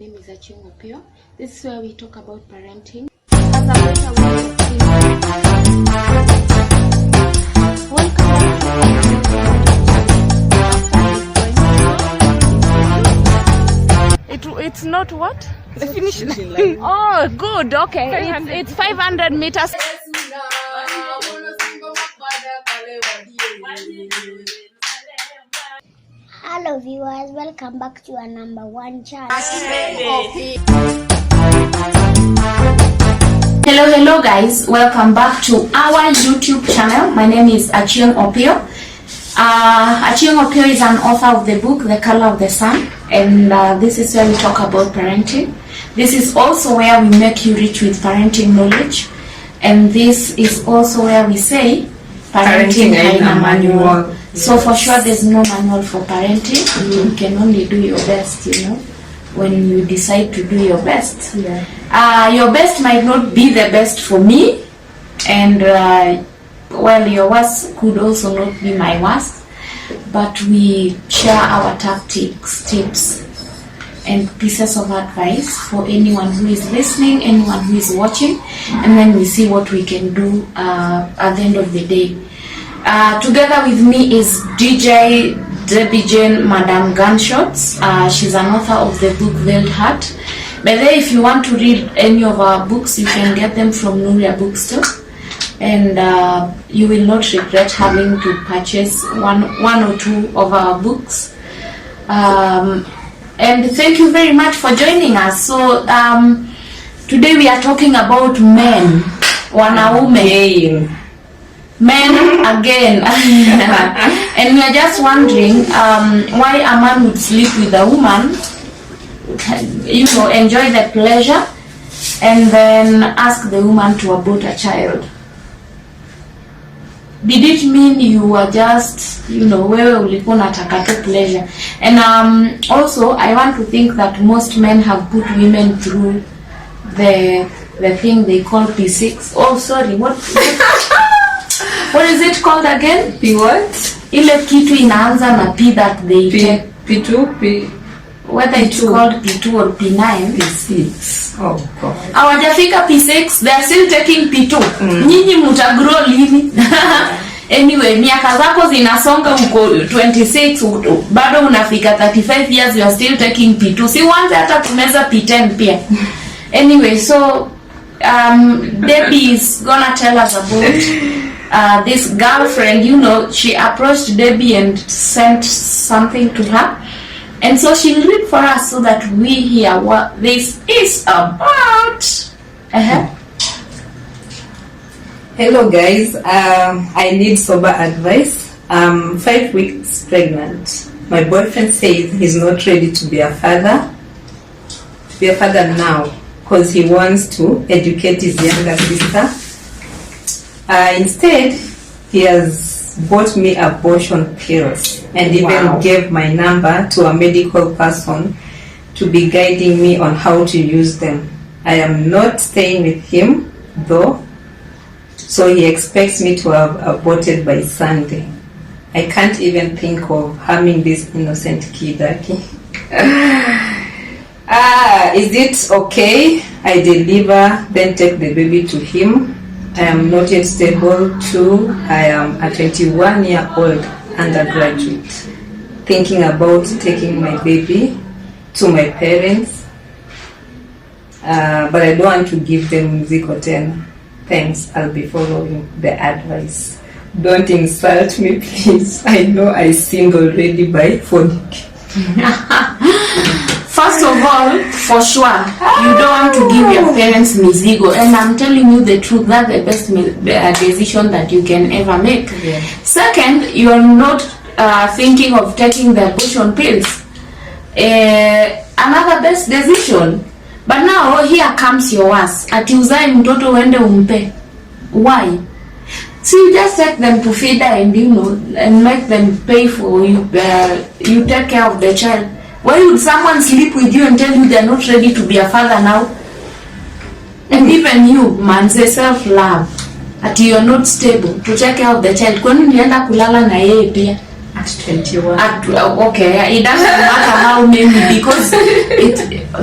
My name is Abort. This is where we talk about parenting. It's not what? The finish line. Oh, good. Okay. It's 500 meters. Hello viewers, welcome back to our number one channel. Hello guys, welcome back to our YouTube channel. My name is Abort. Abort is an author of the book The Color of the Sun, and this is where we talk about parenting. This is also where we make you rich with parenting knowledge, and this is also where we say parenting haina manual. So for sure there's no manual for parenting. You can only do your best, when you decide to do your best. Your best might not be the best for me, and your worst could also not be my worst, but we share our tactics, tips and pieces of advice for anyone who is listening, anyone who is watching, and then we see what we can do at the end of the day. Together with me is DJ Debbie Jane Madame Gunshots. She's an author of the book Veiled Heart. By the way, if you want to read any of our books, you can get them from Nuria Bookstore, and you will not regret having to purchase one or two of our books. And thank you very much for joining us. So today we are talking about men, wanaume. Men again. And we are just wondering why a man would sleep with a woman, enjoy the pleasure, and then ask the woman to abort a child. Did it mean you were just, wewe ulikuwa unataka tu pleasure? And also I want to think that most men have put women through the thing they call P6. Oh sorry, what is it called again? P what? Ile kitu inaanza na P that they take. P2, P. Whether it's called P2 or P9. P6. Oh God. Hawajafika P6, they are still taking P2. Nyinyi mutagrow lini? Anyway, miaka zako zinasonga uko 26, bado unafika 35 years, you are still taking P2. Si wanze hata kumeza P10 pia. Anyway, so Debbie is gonna tell us about this girlfriend. She approached Debbie and sent something to her, and so she'll read for us so that we hear what this is about. Hello guys, I need sober advice. I'm 5 weeks pregnant. My boyfriend says he's not ready to be a father now, because he wants to educate his younger sister. Instead, he has bought me abortion pills and even gave my number to a medical person to be guiding me on how to use them. I am not staying with him though, so he expects me to have aborted by Sunday. I can't even think of harming this innocent kid. Is it okay I deliver, then take the baby to him? I am not yet stable too. I am a 21-year-old undergraduate thinking about taking my baby to my parents, but I don't want to give them mzigo tena. Thanks, I'll be following the advice. Don't insult me please. I know I sinned already by fornicating. First of all, for sure, you don't want to give your parents mizigo, and I'm telling you the truth, that's the best decision that you can ever make. Yeah. Second, you are not thinking of taking the abortion pills. Another best decision. But now, here comes your worst. Ati uzae mtoto uende umpe. Why? So you just take them to feed her and and make them pay for you. You take care of the child. Why would someone sleep with you and tell you they're not ready to be a father now? And even you, man, say self-love. Ati you're not stable to take care of the child. Kwani nienda kulala na yeye pia? At 21. Okay, it doesn't matter how many, because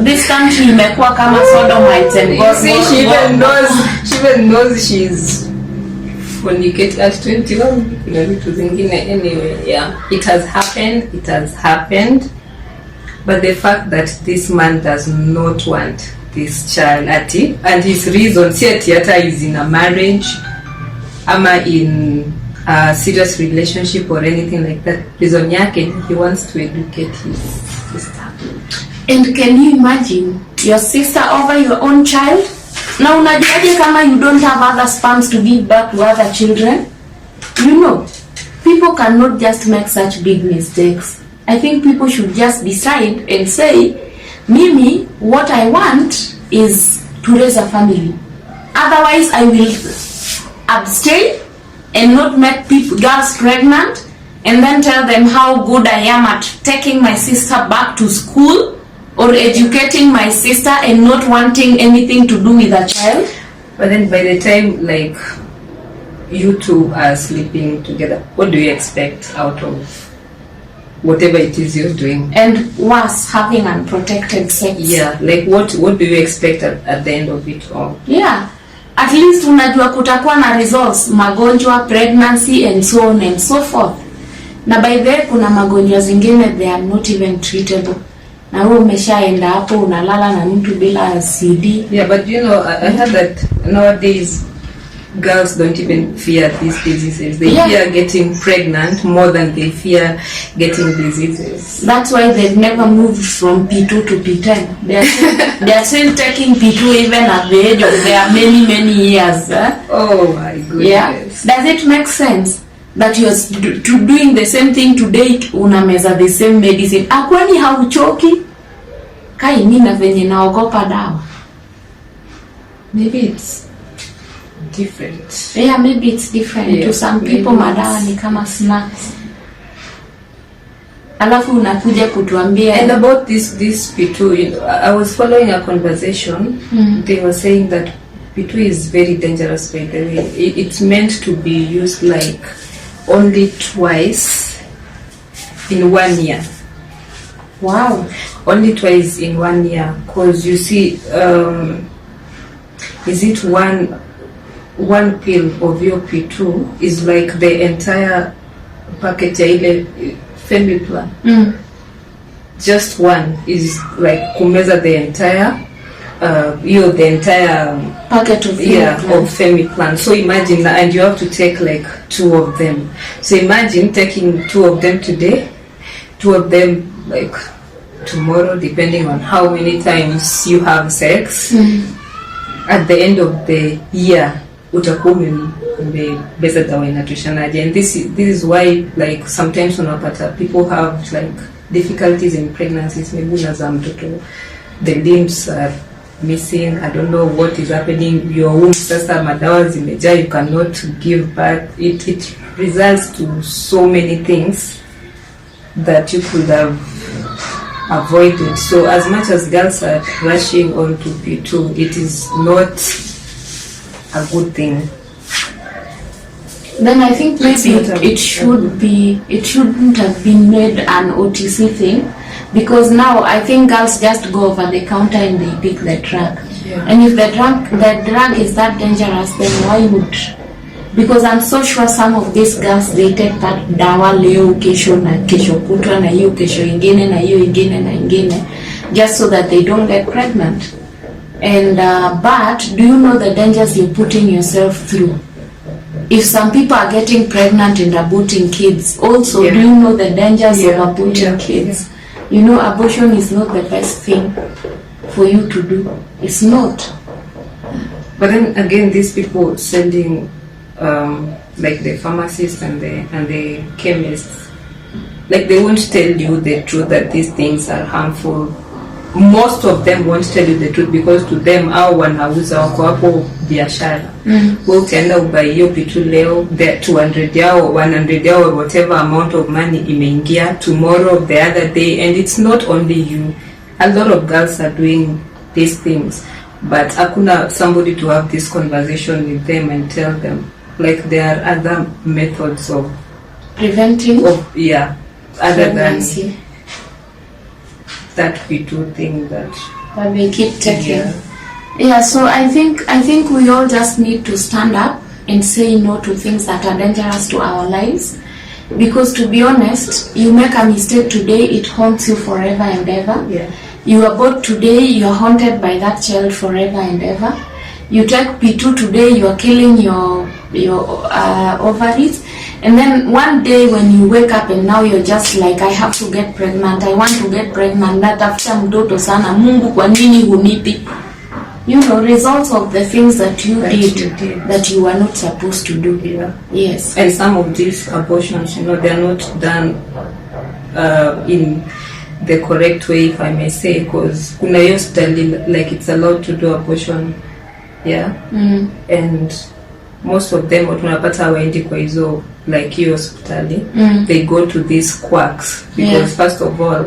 this country imekuwa kama Sodomites and God. She even knows she's fornicate at 21. Anyway, yeah, it has happened. But the fact that this man does not want this child, and his reason, theater is in a marriage, ama in a serious relationship or anything like that. Reason yake, he wants to educate his sister. And can you imagine your sister over your own child? Now unajuaje kama you don't have other sperms to give back to other children? You know, people cannot just make such big mistakes. I think people should just decide and say, Mimi, what I want is to raise a family. Otherwise, I will abstain and not make girls pregnant and then tell them how good I am at taking my sister back to school or educating my sister and not wanting anything to do with a child. But then by the time, like, you two are sleeping together, what do you expect out of whatever it is you're doing? And worse, having unprotected sex. Yeah, like what do you expect at the end of it all? Yeah, at least unajua kutakuwa na results, magonjwa, pregnancy and so on and so forth. Na by the way, kuna magonjwa zingine they are not even treatable. Na wewe umeshaenda hapo unalala na mtu bila CD. Yeah, but you know, I heard that nowadays girls don't even fear these diseases. They fear getting pregnant more than they fear getting diseases. That's why they've never moved from P2 to P10. They are still taking P2 even at the age of their many years. Oh my goodness. Yeah. Does it make sense that you're doing the same thing today, unameza the same medicine? Akwani hauchoki? Kai mimi na venye naogopa dawa. Maybe it's different. Yeah, maybe it's different to some people. Madawa ni kama snacks. Alafu unakuja kutuambia. And about this P2, you know, I was following a conversation. They were saying that P2 is very dangerous, by the way. It's meant to be used like only twice in 1 year. Wow. Only twice in 1 year. Because you see, is it one pill of your P2 is like the entire packet ya ile Femiplan. Just one is like kumeza the entire the entire packet of Femiplan. So imagine that, and you have to take like 2 of them. So imagine taking 2 of them today, 2 of them like tomorrow, depending on how many times you have sex. At the end of the year, utakuwa umebeza dawa inatoshanaje. And this is why, like, sometimes unapata people have like difficulties in pregnancies. Maybe unazaa mtoto, the limbs are missing, I don't know what is happening, your womb sasa madawa zimejaa, you cannot give birth. It results to so many things that you could have avoided. So as much as girls are rushing on to P2, it is not a good thing. Then I think maybe it shouldn't have been made an OTC thing, because now I think girls just go over the counter and they pick the drug. Yeah. And if the drug is that dangerous, then why would? Because I'm so sure some of these girls, they take that dawa leo kesho na kesho kutwa na hiyo kesho ingine na hiyo ingine na ingine, just so that they don't get pregnant. And but do you know the dangers you're putting yourself through? If some people are getting pregnant and aborting kids, also do you know the dangers of aborting kids? You know, abortion is not the best thing for you to do. It's not. But then again, these people selling like the pharmacists and the chemists, like they won't tell you the truth that these things are harmful. Most of them won't tell you the truth, because to them au wanauza wako hapo biashara. Wewe utaenda ubai hiyo P2 leo, the 200 yao, 100 yao, or whatever amount of money imeingia, tomorrow, the other day. And it's not only you, a lot of girls are doing these things, but hakuna somebody to have this conversation with them and tell them, like, there are other methods of preventing other than pregnancy that we do think that we keep taking. Yeah, so I think we all just need to stand up and say no to things that are dangerous to our lives, because to be honest, you make a mistake today, it haunts you forever and ever. You abort today, you are haunted by that child forever and ever. You take P2 today, you are killing your ovaries, and then one day when you wake up and now you're just like, I have to get pregnant, I want to get pregnant, natafuta mtoto sana, Mungu kwa nini hunipi? You know, results of the things that you did that you were not supposed to do. Yes. And some of these abortions, they're not done in the correct way, if I may say, because kuna hiyo study like it's allowed to do abortion, and most of them tunapata waendi kwa hizo like hiyo hospitali, they go to these quacks because first of all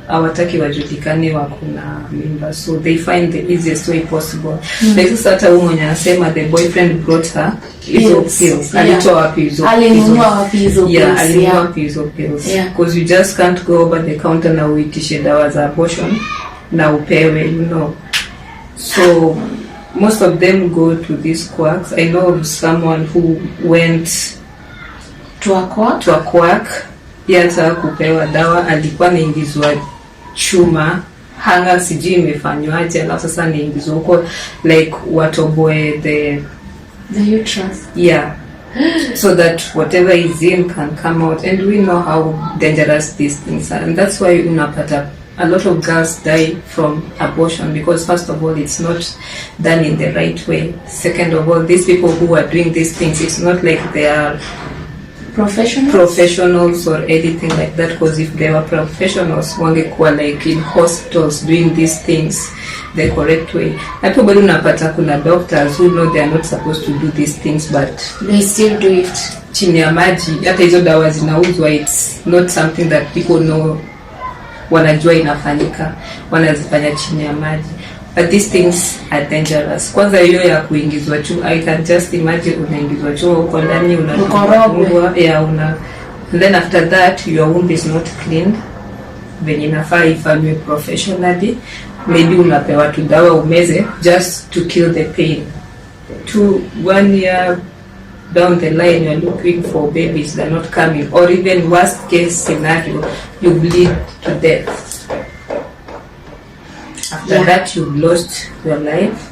hawataki wajulikane wakuna mimba, so they find the easiest way possible. Like sasa hata huyu mwenye anasema the boyfriend brought her hizo pills, alitoa wapi hizo? Alinunua wapi hizo pills? Alinunua wapi hizo pills? Because you just can't go over the counter na uitishe dawa za abortion na upewe, So most of them go to these quacks. I know of someone who went to a quack. Yata kupewa dawa, alikuwa naingizwa chuma hanga, sijui imefanywaje, alafu sasa naingizwa huko like watoboe the uterus, so that whatever is in can come out, and we know how dangerous these things are, and that's why unapata a lot of girls die from abortion, because first of all it's not done in the right way. Second of all, these people who are doing these things, it's not like they are professionals or anything like that, because if they were professionals wangekuwa like in hospitals doing these things the correct way. Hapo bado unapata kuna doctors who know they are not supposed to do these things but they still do it chini ya maji. Hata hizo dawa zinauzwa, it's not something that people know, wanajua inafanyika, wanazifanya chini ya maji. But these things are dangerous. Kwanza hiyo ya kuingizwa chuo, I can just imagine unaingizwa chuo huko ndani, unafungwa, and then after that your womb is not cleaned venye inafaa ifanywe professionally. Maybe unapewa tu dawa umeze just to kill the pain. 1 year down the line you're looking for babies, they're not coming, or even worst case scenario, you bleed to death. After that you've lost your life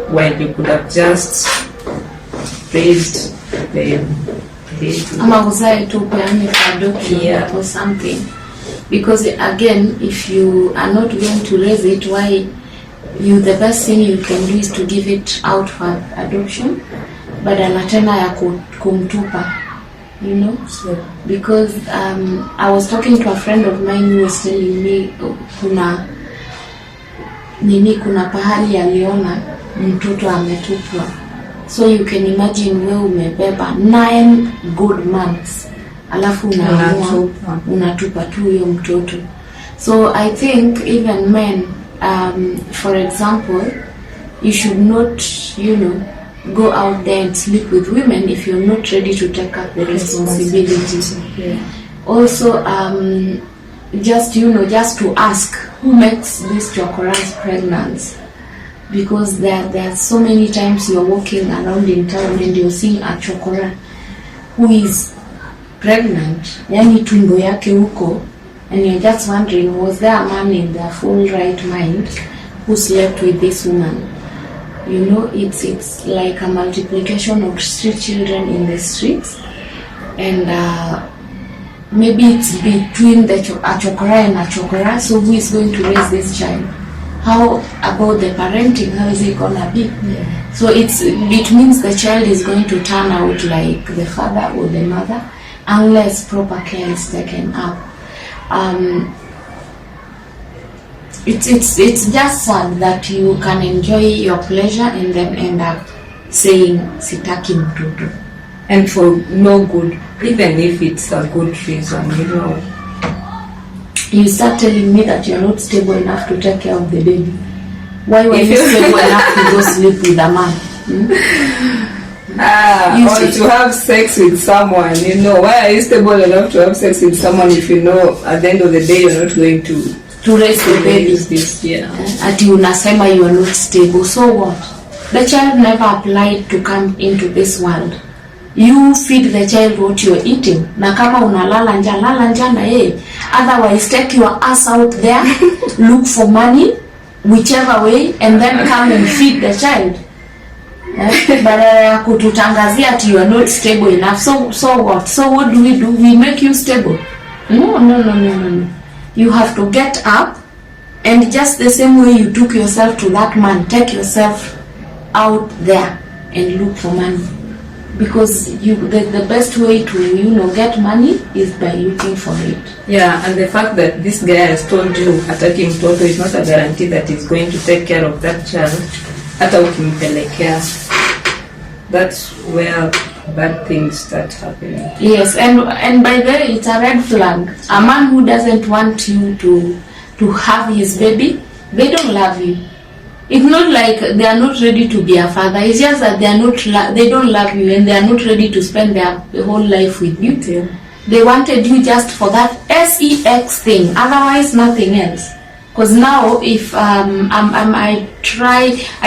while you could have just raised the baby. Ama uzae tu peane kwa adoption or something, because again if you are not going to raise it, why the best thing you can do is to give it out for adoption badala tena ya kumtupa, because I was talking to a friend of mine who was telling me kuna pahali aliona mtoto ametupwa, so you can imagine wewe umebeba 9 good months alafu unatupa tu huyo mtoto. So I think even men, for example, you should not go out there and sleep with women if you're not ready to take up the responsibility. Also just to ask who makes these chokoras pregnant, because there are so many times you're walking around in town and you're seeing a chokora who is pregnant, yani tumbo yake huko, and you're just wondering, was there a man in their full right mind who slept with this woman? It's like a multiplication of street children in the streets, and maybe it's between a chokora and a chokora. So who is going to raise this child? How about the parenting? How is it gonna be? So it means the child is going to turn out like the father or the mother unless proper care is taken up. It's just sad that you can enjoy your pleasure and then end up saying sitaki mtoto, and for no good, even if it's a good reason. You start telling me that you're not stable enough to take care of the baby. Why were you stable enough to go sleep with a man? Or to have sex with someone, why are you stable enough to have sex with someone if you know at the end of the day you're not going to raise the baby? This, yeah. Ati unasema you are not stable, so what? The child never applied to come into this world. You feed the child what you're eating. Na kama unalala njaa, lala njaa na yeye. Otherwise, take your ass out there, look for money, whichever way, and then come and feed the child. Badala ya kututangazia ati you are not stable enough. So what? So what do? We make you stable? No. You have to get up, and just the same way you took yourself to that man, take yourself out there and look for money. Because the best way to get money is by looking for it. Yeah, and the fact that this guy has told you attacking mtoto is not a guarantee that he's going to take care of that child. Hata ukimpelekea, that's where bad things start happening. Yes, and by the way, it's a red flag. A man who doesn't want you to have his baby, they don't love you. It's not like they are not ready to be a father. It's just that they don't love you, and they are not ready to spend their whole life with you. Yeah. They wanted you just for that sex thing, otherwise nothing else. Because now, if I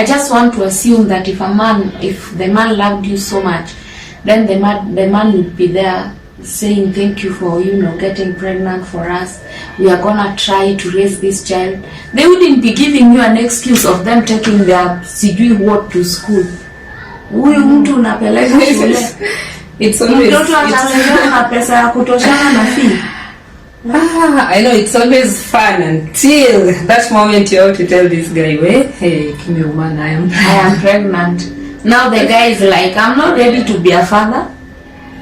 just want to assume that if the man loved you so much, then the man would be there saying thank you for getting pregnant for us. We are gonna try to raise this child. They wouldn't be giving you an excuse of them taking their sijui what to school. Huyu mtu unapeleka shule. It's always mtoto atalelewa na pesa ya kutoshana na fee. I know it's always fun until that moment you have to tell this guy, hey, Kimeuma, I am pregnant. Now the guy is like, I'm not ready to be a father.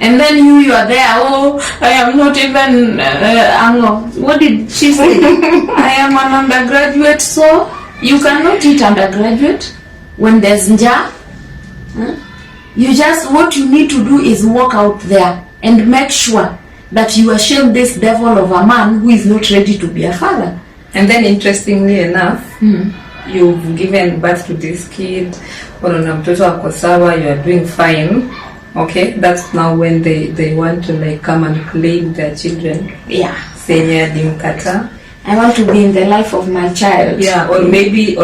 And then you are there, I am not even, what did she say? I am an undergraduate, so you cannot eat undergraduate when there's njaa. What you need to do is walk out there and make sure that you shield this devil of a man who is not ready to be a father. And then interestingly enough, you've given birth to this kid, unaona mtoto wako sawa, you are doing fine. Okay, that's now when they want to come and claim their children. Yeah. Senya dimkata. I want to be in the life of my child. Yeah, or maybe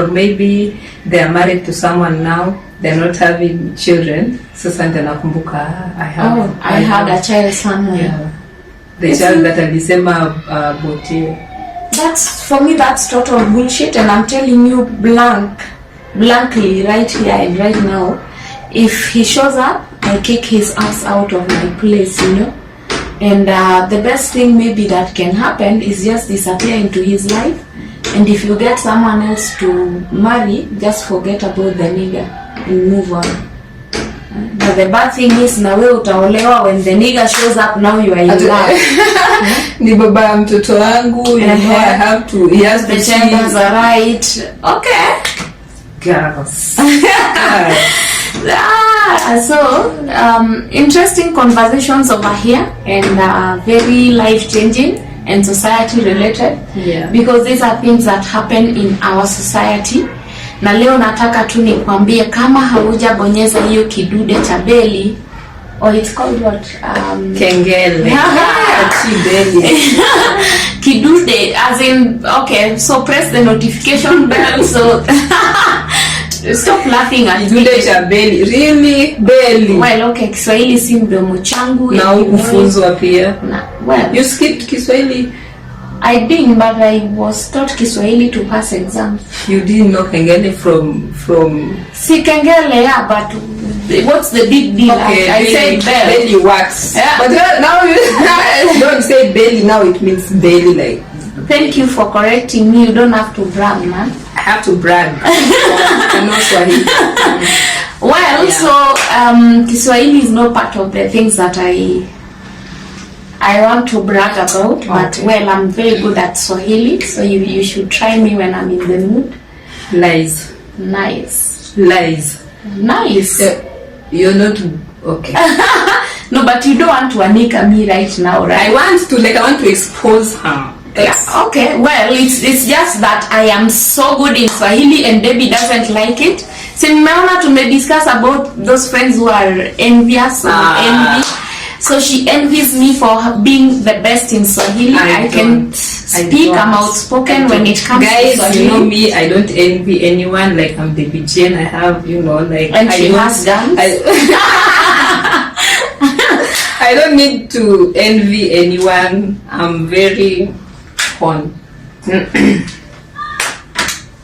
they are married to someone now. They're not having children. So Santa nakumbuka, I had a child somewhere. Yeah. The child that alisema about That's, for me, that's total bullshit, and I'm telling you blankly right here and right now, if he shows up, I kick his ass out of my place, and the best thing maybe that can happen is just disappear into his life, and if you get someone else to marry, just forget about the nigga and move on. But the bad thing is, na wewe utaolewa when the nigga shows up, now you are in love. Ni baba ya mtoto wangu, I have to, he has the genders are right. Okay. Girls. So, interesting conversations over here, and very life-changing and society-related. Yeah. Because these are things that happen in our society. Na leo nataka tu nikwambie kama haujabonyeza hiyo kidude cha beli, or it's called what? Kengele. Kidude, as in, okay, so press the notification bell, so stop laughing at me. Kidude cha beli, really? Beli. Well, okay, Kiswahili si mdomo changu. Na ukufunzwa pia. Well, you skipped Kiswahili. I didn't, but I was taught Kiswahili to pass exams. You didn't know Kengele from Si Kengele, yeah, but what's the big deal? Okay, I said bell. Belly wax. Yeah. But now you don't say belly, now it means belly like. Thank you for correcting me. You don't have to brag, man. I have to brag. I know Swahili. Well, yeah. So Kiswahili is no part of the things that I want to brag about, but well, I'm very good at Swahili, so you should try me when I'm in the mood. Lies. Nice. Lies. Nice. You're not okay. No, but you don't want to anika me right now, right? I want to expose her. Yeah, okay. Well, it's just that I am so good in Swahili and Debbie doesn't like it. So nimeona discuss about those friends who are envious or envy. So she envies me for being the best in Swahili. I can speak. I'm outspoken when it comes to Swahili. You know me, I don't envy anyone. Like I'm the Jane. I have, like. And she has guns. I don't need to envy anyone. I'm very fun.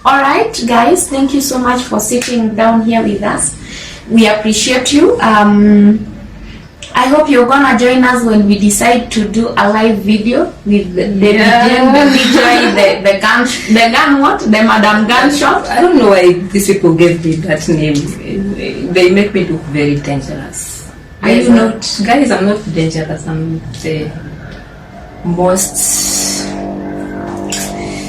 Alright guys, thank you so much for sitting down here with us. We appreciate you. I hope you're gonna join us when we decide to do a live video with the Madam Gun Shop. I don't know why these people gave me that name. They make me look very dangerous. Guys, I'm not dangerous. I'm the most.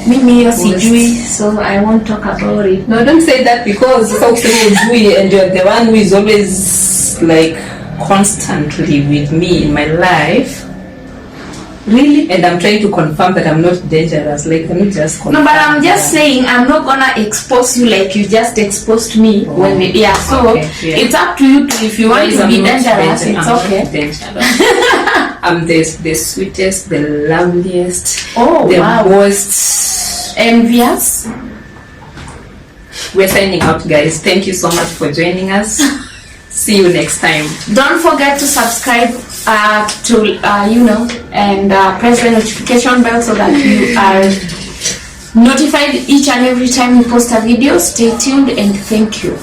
Mimi sijui, so I won't talk about it. No, don't say that because and you're the one who is always like constantly with me in my life. Really? And I'm trying to confirm that I'm not dangerous. Like, can you just confirm? No, but I'm just saying I'm not gonna expose you like you just exposed me when we, it's up to you if you want to be dangerous. It's okay. I'm the sweetest, the loveliest, the most envious. We're signing out, guys. Thank you so much for joining us. See you next time. Don't forget to subscribe and press the notification bell so that you are notified each and every time we post a video. Stay tuned and thank you.